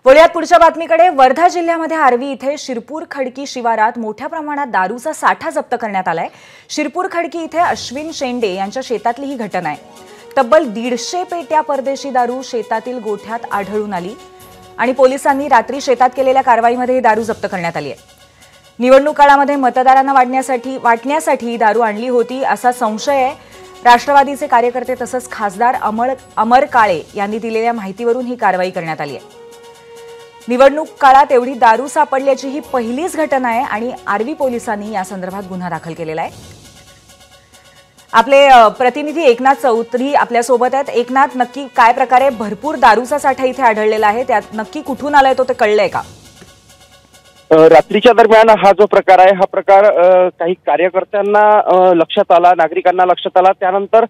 वळूयात पुढच्या बातमीकडे। वर्धा जिल्ह्यामध्ये आर्वी इथे शिरपूर खडकी शिवारात मोठ्या प्रमाणात दारूचा साठा जप्त करण्यात आलाय। शिरपूर खडकी इथे अश्विन शेंडे यांच्या शेतातली ही घटना आहे। तब्बल 150 पेट्या परदेशी दारू शेतातील गोठ्यात आढळून आली आणि पोलिसांनी रात्री शेतात केलेल्या कारवाईमध्ये ही दारू जप्त करण्यात आली आहे। निवडणूक काळामध्ये मतदारांना वाटण्यासाठी दारू आणली होती असा संशय आहे। राष्ट्रवादीचे कार्यकर्ते तसंच खासदार अमर काळे यांनी दिलेल्या माहितीवरून ही कारवाई करण्यात आली आहे। निवडणूक काळात एवढी दारू सापडल्याची ही पहिलीच घटना आहे आणि आर्वी पोलिसांनी या संदर्भात गुन्हा दाखल केलेला आहे। आपले प्रतिनिधी एकनाथ चौधरी आपल्या सोबत आहेत। एकनाथ, नक्की काय प्रकारे भरपूर दारूचा साठा इथे आढळलेला आहे, त्यात नक्की कुठून आलाय तो ते कळलंय का? रात्रीच्या दरम्यान हा जो प्रकार आहे हा प्रकार काही कार्यकर्त्यांना लक्षात आला, नागरिकांना लक्षात आला। त्यानंतर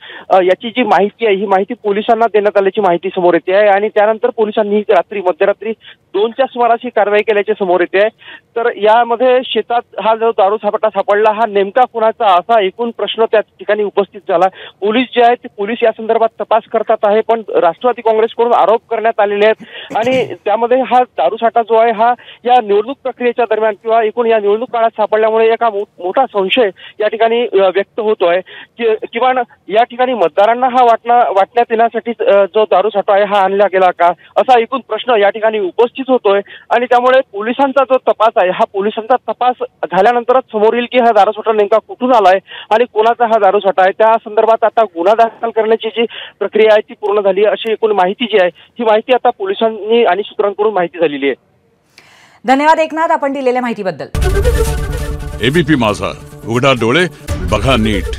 याची जी माहिती आहे ही माहिती पोलिसांना देण्यात आल्याची माहिती समोर येते आहे आणि त्यानंतर पोलिसांनी मध्यरात्री 2च्या सुमारास ही कारवाई केल्याचे समोर येते आहे। तर यामध्ये शेतात हा जो दारू सापटा सापडला हा नेमका कुणाचा असा एकूण प्रश्न त्या ठिकाणी उपस्थित झाला। पोलीस जे आहेत पोलीस या संदर्भात तपास करतात आहे, पण राष्ट्रवादी काँग्रेसकडून आरोप करण्यात आलेले आहेत आणि त्यामध्ये हा दारू साठा जो आहे हा या निवडणूक प्रक्रियेच्या दरम्यान किंवा एकूण या निवडणूक काळात सापडल्यामुळे एक मोठा संशय या ठिकाणी व्यक्त होतोय। किंवा या ठिकाणी मतदारांना हा वाटण्यात येण्यासाठी जो दारू साठा आहे हा आणला गेला का असा एकूण प्रश्न या ठिकाणी उपस्थित होतोय आणि त्यामुळे पोलिसांचा जो तपास आहे हा पोलिसांचा तपास झाल्यानंतरच समोर येईल की हा दारू साठा नेमका कुठून आलाय आणि कोणाचा हा दारू साठा आहे। त्या संदर्भात आता गुन्हा दाखल करण्याची जी प्रक्रिया आहे ती पूर्ण झाली अशी एकूण माहिती जी आहे ही माहिती आता पोलिसांनी आणि सूत्रांकडून माहिती झालेली आहे। धन्यवाद एकनाथ, आपण दिलेल्या माहितीबद्दल। एबीपी माझा, उघडा डोळे बघा नीट।